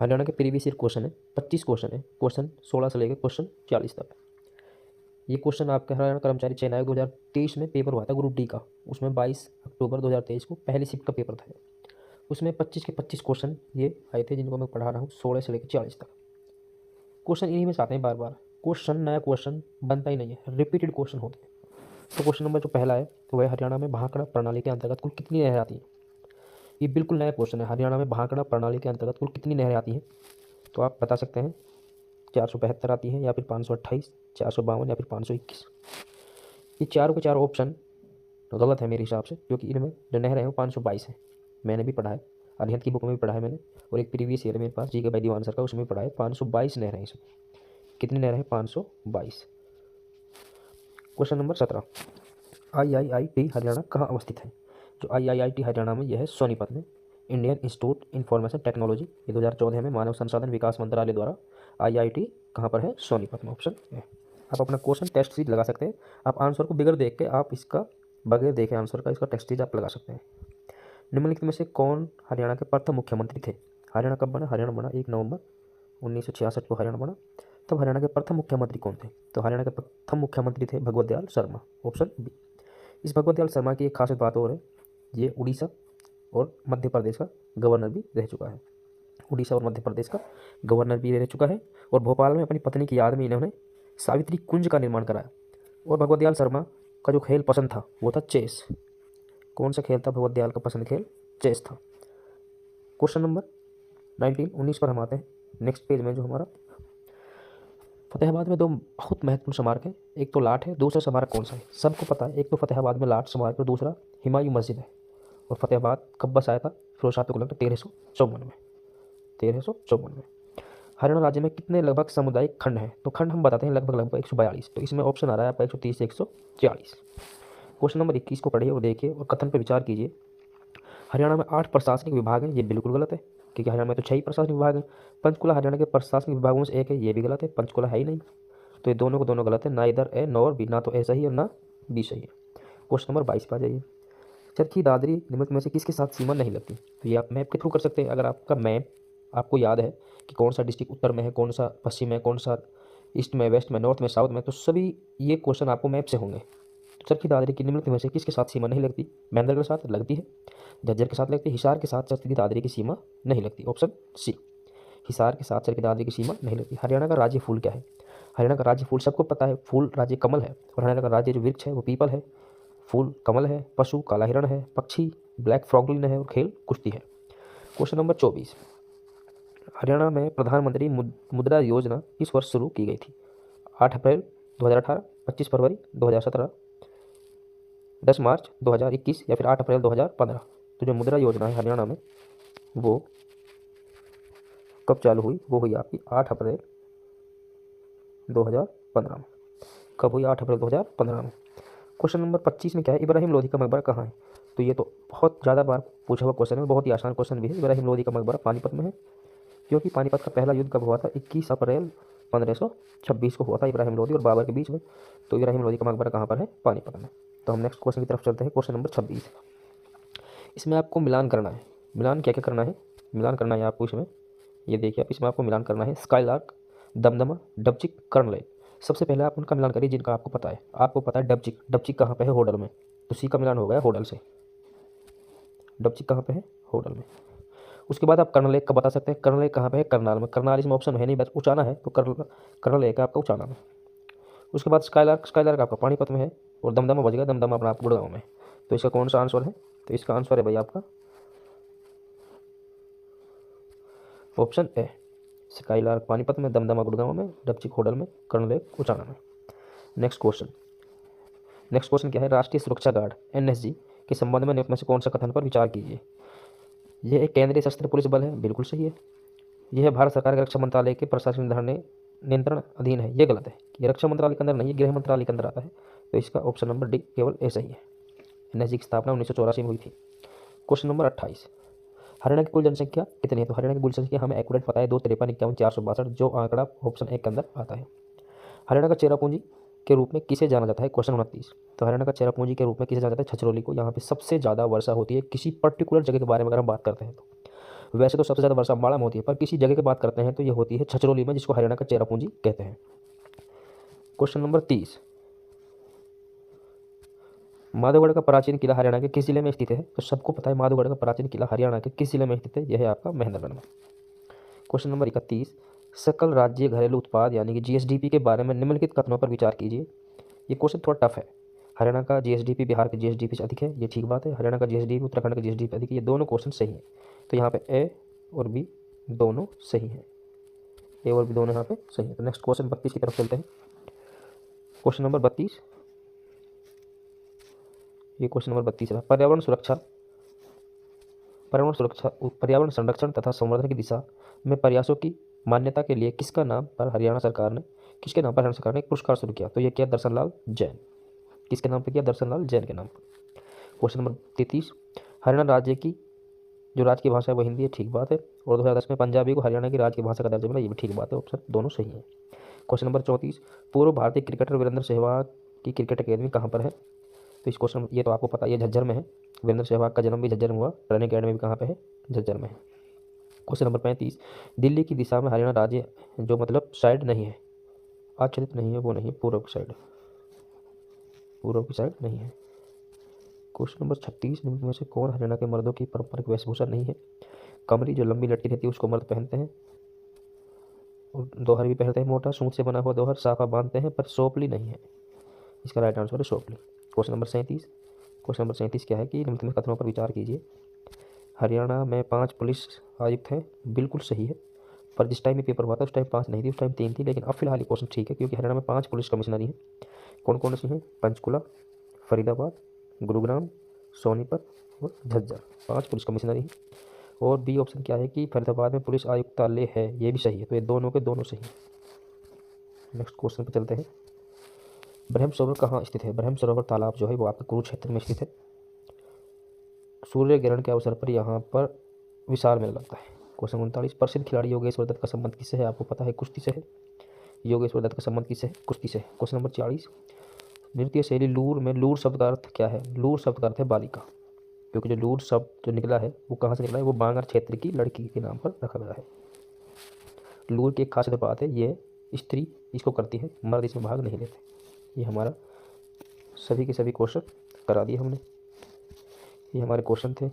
हरियाणा के previous year question है, 25 question है, क्वेश्चन 16 से लेकर क्वेश्चन 40 तक। ये क्वेश्चन आपके हरियाणा कर्मचारी चयन आयोग 2023 में पेपर हुआ था ग्रुप डी का, उसमें 22 अक्टूबर 2023 को पहली शिफ्ट का पेपर था। उसमें 25 के 25 क्वेश्चन ये आए थे जिनको मैं पढ़ा रहा हूँ 16 से लेकर 40 तक। क्वेश्चन इन्हीं में से आते हैं बार बार, क्वेश्चन नया क्वेश्चन बनता ही नहीं है, रिपीटेड क्वेश्चन होते हैं। तो क्वेश्चन नंबर जो पहला है तो वह हरियाणा में भाखड़ा प्रणाली के अंतर्गत कुल कितनी नहरें आती हैं। ये बिल्कुल नया क्वेश्चन है, हरियाणा में भाखड़ा प्रणाली के अंतर्गत कुल कितनी नहरें आती हैं। तो आप बता सकते हैं 472 आती हैं, या फिर 528, 452 या फिर 521। ये चारों के चारों ऑप्शन गलत है मेरे हिसाब से, क्योंकि इनमें जो नहरें हैं वो 522 है। मैंने भी पढ़ा है, अरिहंत की बुक में भी पढ़ा है मैंने, और एक प्रीवियस ईयर मेरे पास जी के भाई दीवान सर का, उसमें भी पढ़ा है 522 नहरें हैं इसमें। कितनी नहरें हैं? 522। क्वेश्चन नंबर 17, IIIT हरियाणा कहाँ अवस्थित है। जो IIIT हरियाणा में यह है सोनीपत में। इंडियन इंस्टीट्यूट इंफॉर्मेशन टेक्नोलॉजी, ये 2014 में मानव संसाधन विकास मंत्रालय द्वारा IIT कहाँ पर है? सोनीपत में, ऑप्शन है। आप अपना क्वेश्चन टेस्ट सीट लगा सकते हैं, आप आंसर को बगैर देख के, आप इसका बगैर देखे आंसर का इसका टेस्ट सीट आप लगा सकते हैं। निम्नलिखित में से कौन हरियाणा के प्रथम मुख्यमंत्री थे। हरियाणा कब बना? हरियाणा बना 1 नवंबर 1966 को हरियाणा बना। तब हरियाणा के प्रथम मुख्यमंत्री कौन थे? तो हरियाणा के प्रथम मुख्यमंत्री थे भगवत दयाल शर्मा, ऑप्शन बी। इस भगवत दयाल शर्मा की एक खास बात और है, ये उड़ीसा और मध्य प्रदेश का गवर्नर भी रह चुका है। उड़ीसा और मध्य प्रदेश का गवर्नर भी रह चुका है, और भोपाल में अपनी पत्नी की याद में इन्होंने सावित्री कुंज का निर्माण कराया। और भगवत दयाल शर्मा का जो खेल पसंद था वो था चेस। कौन सा खेल था भगवत दयाल का पसंद खेल? चेस था। क्वेश्चन नंबर 19 पर हम आते हैं। नेक्स्ट पेज में जो हमारा फतेहाबाद में दो बहुत महत्वपूर्ण स्मारक है, एक तो लाट है, दूसरा स्मारक कौन सा है? सबको पता है, एक तो फतेहाबाद में लाट स्मारक और दूसरा हुमायूं मस्जिद है। और फतेहाबाद कब बसाया था? फिरोज शाह तुगलक ने 1354 में। 1354 में। हरियाणा राज्य में कितने लगभग सामुदायिक खंड हैं? तो खंड हम बताते हैं लगभग 142। तो इसमें ऑप्शन आ रहा है आपका 130 से 140। क्वेश्चन नंबर 21 को पढ़िए और देखिए और कथन पर विचार कीजिए। हरियाणा में 8 प्रशासनिक विभाग हैं, ये बिल्कुल गलत है, क्योंकि हरियाणा में तो 6 ही प्रशासनिक विभाग हैं। पंचकुला हरियाणा के प्रशासनिक विभागों में से एक है, ये भी गलत है, पंचकुला है ही नहीं। तो ये दोनों को दोनों गलत है, ना इधर ए नॉर बी, ना तो ए सही है और ना बी सही है। क्वेश्चन नंबर 22 पर आ जाइए। चरखी दादरी निम्नलिखित में से किसके साथ सीमा नहीं लगती? तो ये आप मैप के थ्रू कर सकते हैं। अगर आपका मैप आपको याद है कि कौन सा डिस्ट्रिक्ट उत्तर में है, कौन सा पश्चिम में, कौन सा ईस्ट में, वेस्ट में, नॉर्थ में, साउथ में, तो सभी ये क्वेश्चन आपको मैप से होंगे। तो चरखी दादरी की निम्नलिखित में से किसके साथ सीमा नहीं लगती? महेंद्र के साथ लगती है, झज्जर के साथ लगती है, हिसार के साथ चरखी दादरी की सीमा नहीं लगती, ऑप्शन सी। हिसार के साथ चरखी दादरी की सीमा नहीं लगती। हरियाणा का राज्य फूल क्या है? हरियाणा का राज्य फूल सबको पता है, फूल राज्य कमल है, और हरियाणा का राज्य जो वृक्ष है वो पीपल है। फूल कमल है, पशु काला हिरण है, पक्षी ब्लैक फ्रॉगलिन है, और खेल कुश्ती है। क्वेश्चन नंबर 24, हरियाणा में प्रधानमंत्री मुद्रा योजना किस वर्ष शुरू की गई थी? 8 अप्रैल 2018, 25 फरवरी 2017, 10 मार्च 2021 या फिर 8 अप्रैल 2015। तो जो मुद्रा योजना है हरियाणा में वो कब चालू हुई? वो हुई आपकी 8 अप्रैल 2015 में। कब हुई? 8 अप्रैल 2015 में। क्वेश्चन नंबर 25 में क्या है? इब्राहिम लोधी का मकबरा कहाँ है? तो ये तो बहुत ज़्यादा बार पूछा हुआ क्वेश्चन है, बहुत ही आसान क्वेश्चन भी है। इब्राहिम लोधी का मकबरा पानीपत में है, क्योंकि पानीपत का पहला युद्ध कब हुआ था? 21 अप्रैल 1526 को हुआ था इब्राहिम लोधी और बाबर के बीच में। तो इब्राहिम लोधी का मकबरा कहाँ पर है? पानीपत में। तो हम नेक्स्ट क्वेश्चन की तरफ चलते हैं। क्वेश्चन नंबर 26, इसमें आपको मिलान करना है। मिलान क्या क्या करना है? मिलान करना है आपको इसमें, ये देखिए आप, इसमें आपको मिलान करना है स्काईलार्क, दमदमा, डबचिक, कर्नल। सबसे पहले आप उनका मिलान करिए जिनका आपको पता है। आपको पता है डबचिक, डबचिक कहाँ पे है? होडल में, तो सी का मिलान हो गया होडल से। डबचिक कहाँ पे है? होडल में। उसके बाद आप कर्नल लेक का बता सकते हैं। कर्नल लेक कहाँ पे है? करनाल में। करनाल इसमें ऑप्शन है नहीं, बस उचाना है, तो कर्नल लेक है आपका उचाना में। उसके बाद स्काईलार्क, स्काईलार्क आपका पानीपत में है, और दमदमा बच गया, दमदमा अपना आप गुड़गांव में। तो इसका कौन सा आंसर है? तो इसका आंसर है भाई आपका ऑप्शन ए, स्काईलार्क पानीपत में, दमदमा गुड़गांव में, डबचिक होडल में, कर्नल लेक उचाना में। Next question. नेक्स्ट क्वेश्चन क्या है? राष्ट्रीय सुरक्षा गार्ड NSG के संबंध में निम्न में से कौन सा कथन पर विचार कीजिए? यह एक केंद्रीय सशस्त्र पुलिस बल है, बिल्कुल सही है। यह भारत सरकार के रक्षा मंत्रालय के प्रशासनिक नियंत्रण अधीन है, ये गलत है। ये रक्षा मंत्रालय के अंदर नहीं, गृह मंत्रालय के अंदर आता है। तो इसका ऑप्शन नंबर डी केवल ए सही है। NSG की स्थापना 1984 में हुई थी। क्वेश्चन नंबर 28, हरियाणा की कुल जनसंख्या कितनी है? तो हरियाणा की कुल जनसंख्या हमें एक्यूरेट पता है 253,51,462, जो आंकड़ा ऑप्शन ए के अंदर आता है। हरियाणा का चेरापूंजी के रूप में किसे जाना जाता है? क्वेश्चन 29, तो हरियाणा का चेरापूंजी के रूप में किसे जाना जाता है? छछरौली को। यहाँ पे सबसे ज़्यादा वर्षा होती है किसी पर्टिकुलर जगह के बारे में अगर हम बात करते हैं तो। वैसे तो सबसे ज़्यादा वर्षा अम्बाड़ा में होती है, पर किसी जगह की बात करते हैं तो ये होती है छछरौली में, जिसको हरियाणा का चेरापूंजी कहते हैं। क्वेश्चन नंबर 30, माधवगढ़ का प्राचीन किला हरियाणा के किस जिले में स्थित है? तो सबको पता है माधवगढ़ का प्राचीन किला हरियाणा के किस जिले में स्थित है? यह है आपका महेंद्रगढ़ में। क्वेश्चन नंबर 31, सकल राज्य घरेलू उत्पाद यानी कि जीएसडीपी के बारे में निम्नलिखित कथनों पर विचार कीजिए। ये क्वेश्चन थोड़ा टफ है। हरियाणा का जीएसडीपी बिहार के जीएसडीपी से अधिक है, ये ठीक बात है। हरियाणा का जीएसडीपी उत्तराखंड का जीएसडीपी अधिक है, ये दोनों क्वेश्चन सही हैं। तो यहाँ पे ए और बी दोनों सही हैं, ए और बी दोनों यहाँ पे सही है। तो नेक्स्ट क्वेश्चन 32 की तरफ चलते हैं। क्वेश्चन नंबर 32, ये क्वेश्चन नंबर 32 है। पर्यावरण संरक्षण तथा संवर्धन की दिशा में प्रयासों की मान्यता के लिए किसके नाम पर हरियाणा सरकार ने एक पुरस्कार शुरू किया? तो ये किया दर्शन लाल जैन। किसके नाम पे किया? दर्शन लाल जैन के नाम पर। क्वेश्चन नंबर 33, हरियाणा राज्य की जो राज्य की भाषा है वो हिंदी है, ठीक बात है। और 2010 में पंजाबी को हरियाणा की राज्य की भाषा का दर्जा मिला, ये भी ठीक बात है। ऑप्शन दोनों सही है। क्वेश्चन नंबर 34, पूर्व भारतीय क्रिकेटर वीरेंद्र सहवाग की क्रिकेट अकेडमी कहाँ पर है? तो इस क्वेश्चन ये तो आपको पता है, ये झज्जर में है। वीरेंद्र सहवाग का जन्म भी झज्जर में हुआ, ट्रेनिंग अकेडमी भी कहाँ पे है? झज्जर में है। क्वेश्चन नंबर 35, दिल्ली की दिशा में हरियाणा राज्य जो मतलब साइड नहीं है, आच्छादित नहीं है, वो नहीं है, पूर्व की साइड नहीं है। क्वेश्चन नंबर 36, निम्न में से कौन हरियाणा के मर्दों की पारंपरिक वेशभूषा नहीं है? कमरी जो लंबी लटकी रहती है उसको मर्द पहनते हैं, और दोहर भी पहनते हैं, मोटा सूत से बना हुआ दोहर साफा बांधते हैं, पर सोपली नहीं है। इसका राइट आंसर है सोपली। क्वेश्चन नंबर 37 क्या है कि निम्न कथनों पर विचार कीजिए। हरियाणा में 5 पुलिस आयुक्त हैं, बिल्कुल सही है। पर जिस टाइम ये पेपर हुआ था उस टाइम 5 नहीं थी, उस टाइम 3 थी, लेकिन अब फिलहाल ये क्वेश्चन ठीक है क्योंकि हरियाणा में 5 पुलिस कमिश्नरी हैं। कौन कौन सी हैं? पंचकुला, फरीदाबाद, गुरुग्राम, सोनीपत और झज्जर, 5 पुलिस कमिश्नरी हैं। और बी ऑप्शन क्या है कि फरीदाबाद में पुलिस आयुक्तालय है, ये भी सही है। तो ये दोनों के दोनों सही है। नेक्स्ट क्वेश्चन पर चलते हैं। ब्रह्म सरोवर कहाँ स्थित है? ब्रह्म सरोवर तालाब जो है वो आपके कुरुक्षेत्र में स्थित है। सूर्य ग्रहण के अवसर पर यहाँ पर विशाल मेला लगता है। क्वेश्चन 39, प्रसिद्ध खिलाड़ी योगेश्वर दत्त का संबंध किससे है? आपको पता है, कुश्ती से है। योगेश्वर दत्त का संबंध किससे है? कुश्ती से। क्वेश्चन नंबर 40, नृत्य शैली लूर में लूर शब्द का अर्थ क्या है? लूर शब्द का अर्थ है बालिका, क्योंकि जो लूर शब्द जो निकला है वो कहाँ से निकला है? वो बांगर क्षेत्र की लड़की के नाम पर रखा गया है। लूर की एक खास बात है, ये स्त्री इसको करती है, मर्द इसमें भाग नहीं लेते। ये हमारा सभी के सभी क्वेश्चन करा दिए हमने। ये हमारे क्वेश्चन थे।